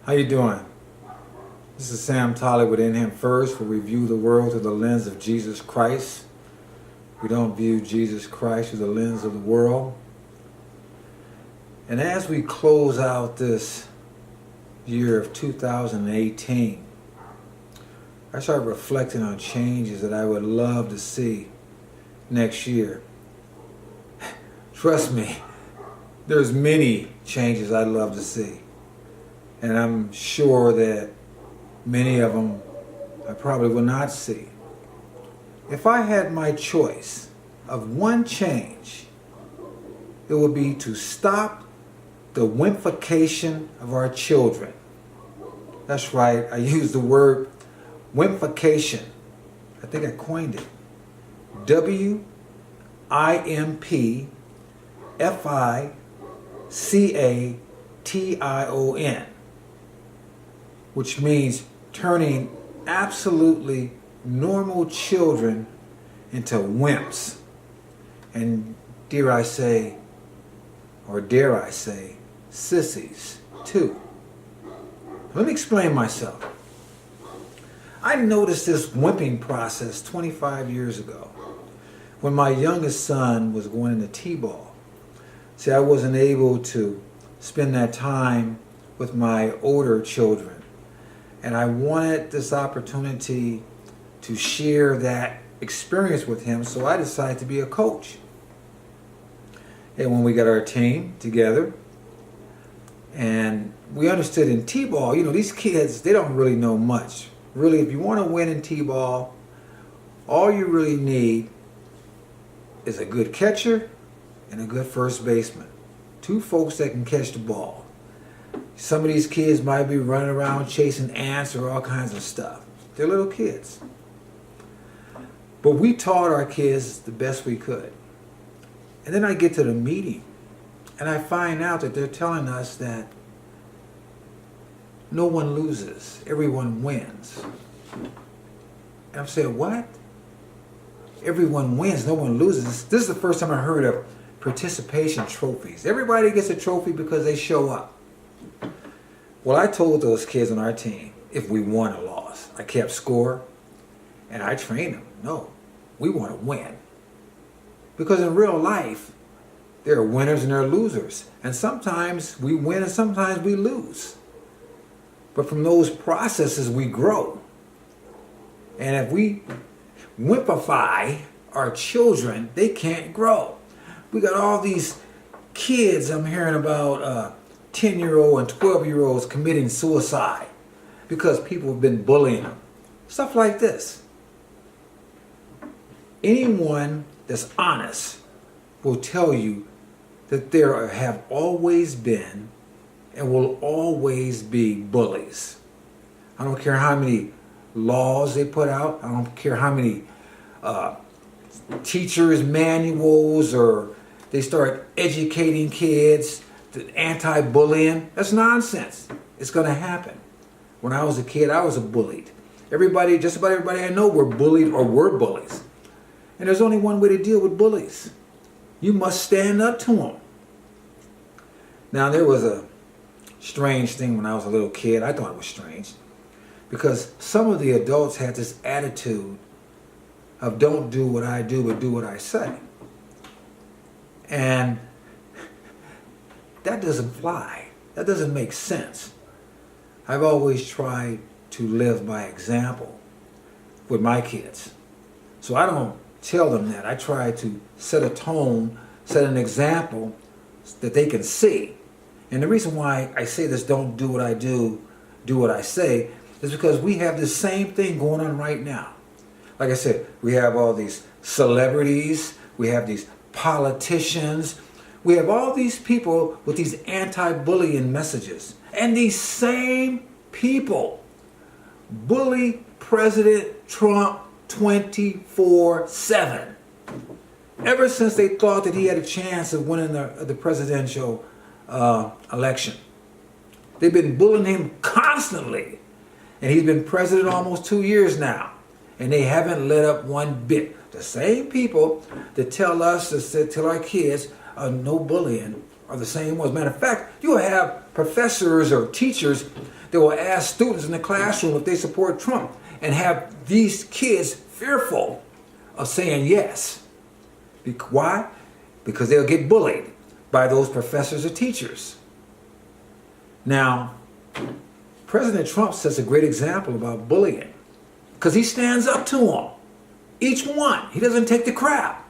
How you doing? This is Sam Tolley with In Him First. We review the world through the lens of Jesus Christ. We don't view Jesus Christ through the lens of the world. And as we close out this year of 2018, I start reflecting on changes that I would love to see next year. Trust me, there's many changes I'd love to see. And I'm sure that many of them I probably will not see. If I had my choice of one change, it would be to stop the Wimpfication of our children. That's right, I use the word Wimpfication. I think I coined it. Wimpfication, which means turning absolutely normal children into wimps. And dare I say, sissies too. Let me explain myself. I noticed this wimping process 25 years ago when my youngest son was going into T-ball. See, I wasn't able to spend that time with my older children. And I wanted this opportunity to share that experience with him, so I decided to be a coach. And when we got our team together, and we understood in T-ball, these kids, they don't really know much. Really, if you want to win in T-ball, all you really need is a good catcher and a good first baseman. Two folks that can catch the ball. Some of these kids might be running around chasing ants or all kinds of stuff. They're little kids. But we taught our kids the best we could. And then I get to the meeting and I find out that they're telling us that no one loses, everyone wins. And I'm saying, what? Everyone wins, no one loses. This is the first time I heard of participation trophies. Everybody gets a trophy because they show up. Well, I told those kids on our team if we won or lost. I kept score and I trained them. No, we want to win. Because in real life, there are winners and there are losers. And sometimes we win and sometimes we lose. But from those processes, we grow. And if we wimpify our children, they can't grow. We got all these kids I'm hearing about 10-year-old and 12-year-olds committing suicide because people have been bullying them. Stuff like this. Anyone that's honest will tell you that there have always been and will always be bullies. I don't care how many laws they put out. I don't care how many teachers' manuals or they start educating kids to anti-bullying. That's nonsense. It's going to happen. When I was a kid, I was bullied. Just about everybody I know were bullied or were bullies. And there's only one way to deal with bullies. You must stand up to them. Now, there was a strange thing when I was a little kid. I thought it was strange because some of the adults had this attitude of don't do what I do, but do what I say. And that doesn't fly. That doesn't make sense. I've always tried to live by example with my kids. So I don't tell them that. I try to set a tone, set an example that they can see. And the reason why I say this, don't do what I do, do what I say, is because we have the same thing going on right now. Like I said, we have all these celebrities, we have these politicians, we have all these people with these anti-bullying messages. And these same people bully President Trump 24/7. Ever since they thought that he had a chance of winning the presidential election. They've been bullying him constantly. And he's been president almost 2 years now. And they haven't let up one bit. The same people that tell us, to tell our kids, no bullying, are the same ones. Matter of fact, you will have professors or teachers that will ask students in the classroom if they support Trump and have these kids fearful of saying yes. Why? Because they'll get bullied by those professors or teachers. Now, President Trump sets a great example about bullying because he stands up to them. Each one. He doesn't take the crap.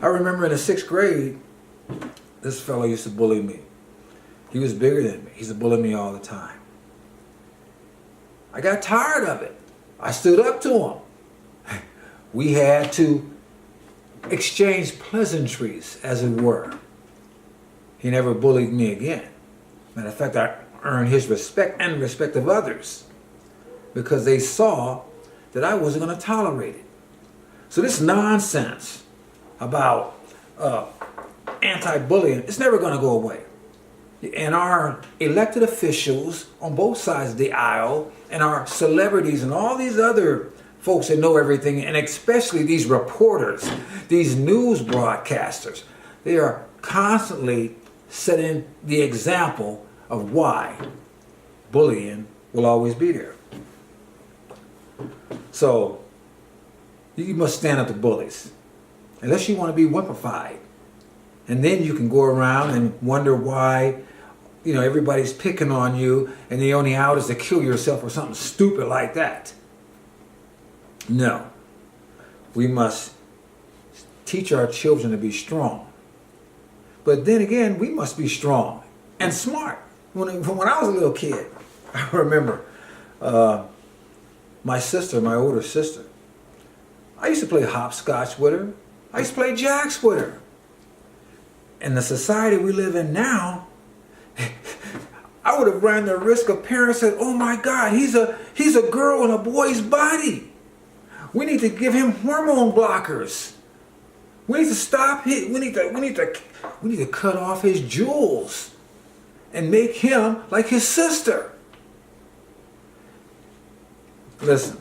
I remember in the 6th grade, this fellow used to bully me. He was bigger than me. He used to bully me all the time. I got tired of it. I stood up to him. We had to exchange pleasantries, as it were. He never bullied me again. Matter of fact, I earned his respect and the respect of others because they saw that I wasn't going to tolerate it. So this nonsense about anti-bullying, it's never going to go away. And our elected officials on both sides of the aisle and our celebrities and all these other folks that know everything, and especially these reporters, these news broadcasters, they are constantly setting the example of why bullying will always be there. So you must stand up to bullies, unless you want to be wimpified. And then you can go around and wonder why, everybody's picking on you and the only out is to kill yourself or something stupid like that. No. We must teach our children to be strong. But then again, we must be strong and smart. When I was a little kid, I remember my older sister, I used to play hopscotch with her. I used to play jacks with her. In the society we live in now, I would have ran the risk of parents saying, "Oh my God, he's a girl in a boy's body. We need to give him hormone blockers. We need to stop we need to cut off his jewels and make him like his sister." Listen,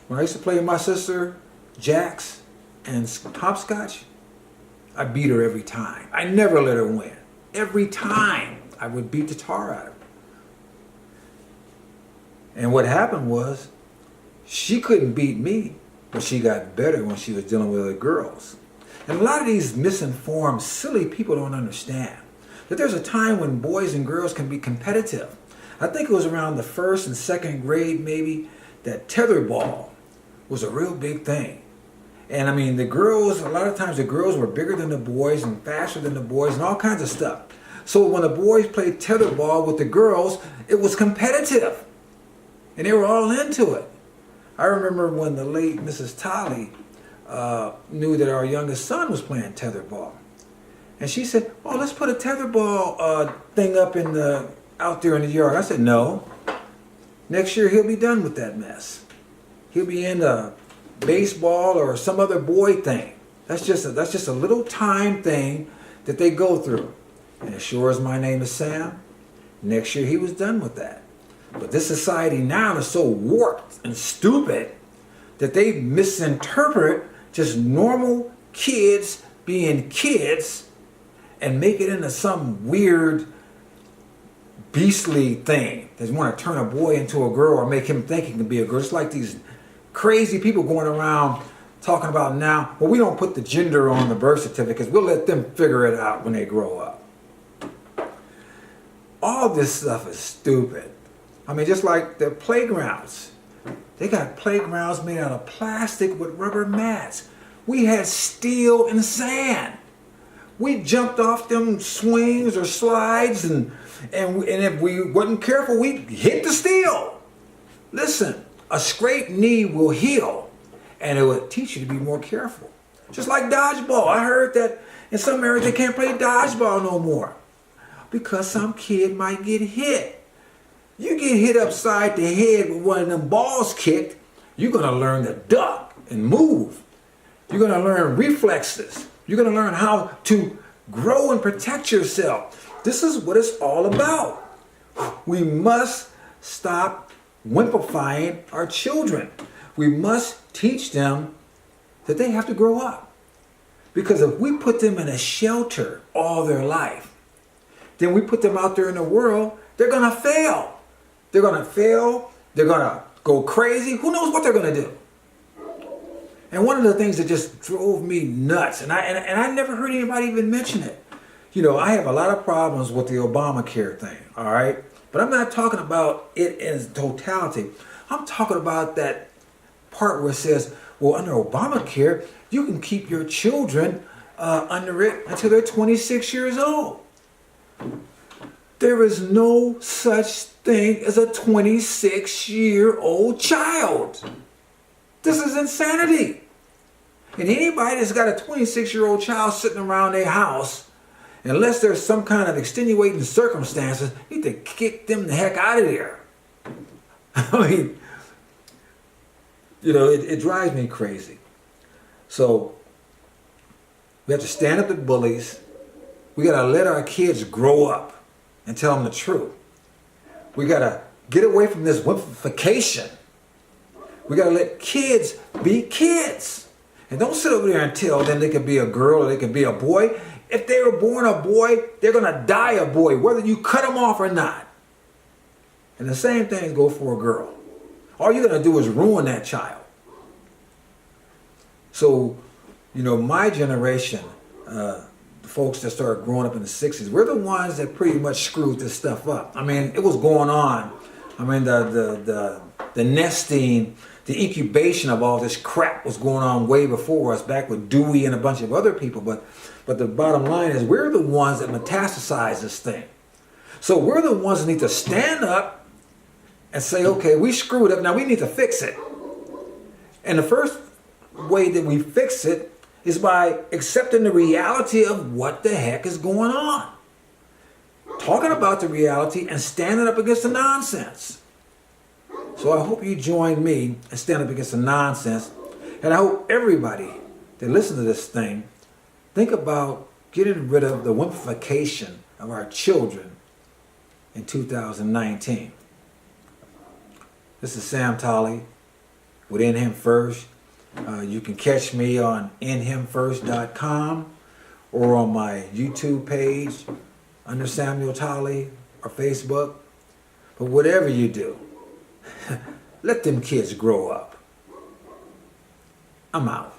when I used to play with my sister, jacks and hopscotch, I beat her every time. I never let her win. Every time I would beat the tar out of her. And what happened was, she couldn't beat me, but she got better when she was dealing with other girls. And a lot of these misinformed, silly people don't understand that there's a time when boys and girls can be competitive. I think it was around the 1st and 2nd grade maybe that tetherball was a real big thing. And I mean, a lot of times the girls were bigger than the boys and faster than the boys and all kinds of stuff. So when the boys played tetherball with the girls, it was competitive. And they were all into it. I remember when the late Mrs. Tolley knew that our youngest son was playing tetherball. And she said, "Oh, let's put a tetherball thing up out there in the yard." I said, "No. Next year he'll be done with that mess. He'll be into baseball or some other boy thing. That's just a little time thing that they go through." And as sure as my name is Sam, next year he was done with that. But this society now is so warped and stupid that they misinterpret just normal kids being kids and make it into some weird beastly thing. They want to turn a boy into a girl or make him think he can be a girl. It's like these crazy people going around talking about now, well, we don't put the gender on the birth certificates. We'll let them figure it out when they grow up. All this stuff is stupid. I mean, just like the playgrounds. They got playgrounds made out of plastic with rubber mats. We had steel and sand. We jumped off them swings or slides, and if we wasn't careful, we hit the steel. Listen, a scraped knee will heal, and it will teach you to be more careful. Just like dodgeball. I heard that in some areas they can't play dodgeball no more because some kid might get hit. You get hit upside the head with one of them balls kicked, you're going to learn to duck and move. You're going to learn reflexes. You're going to learn how to grow and protect yourself. This is what it's all about. We must stop wimpifying our children. We must teach them that they have to grow up. Because if we put them in a shelter all their life, then we put them out there in the world, they're going to fail. They're going to fail. They're going to go crazy. Who knows what they're going to do? And one of the things that just drove me nuts, and I never heard anybody even mention it. You know, I have a lot of problems with the Obamacare thing, all right? But I'm not talking about it in totality. I'm talking about that part where it says, well, under Obamacare, you can keep your children under it until they're 26 years old. There is no such thing as a 26-year-old child. This is insanity. And anybody that's got a 26-year-old child sitting around their house, unless there's some kind of extenuating circumstances, you need to kick them the heck out of there. I mean, you know, it drives me crazy. So we have to stand up to bullies. We got to let our kids grow up and tell them the truth. We got to get away from this wimpfication. We got to let kids be kids. And don't sit over there and tell them they could be a girl or they could be a boy. If they were born a boy, they're going to die a boy, whether you cut them off or not. And the same things go for a girl. All you're going to do is ruin that child. So, you know, my generation, the folks that started growing up in the 60s, we're the ones that pretty much screwed this stuff up. I mean, it was going on. I mean, the nesting, the incubation of all this crap was going on way before us, back with Dewey and a bunch of other people. But the bottom line is we're the ones that metastasize this thing. So we're the ones that need to stand up and say, okay, we screwed up. Now we need to fix it. And the first way that we fix it is by accepting the reality of what the heck is going on. Talking about the reality and standing up against the nonsense. So I hope you join me and stand up against the nonsense. And I hope everybody that listens to this thing think about getting rid of the wimpfication of our children in 2019. This is Sam Tolley with In Him First. You can catch me on inhimfirst.com or on my YouTube page under Samuel Tolley or Facebook. But whatever you do, let them kids grow up. I'm out.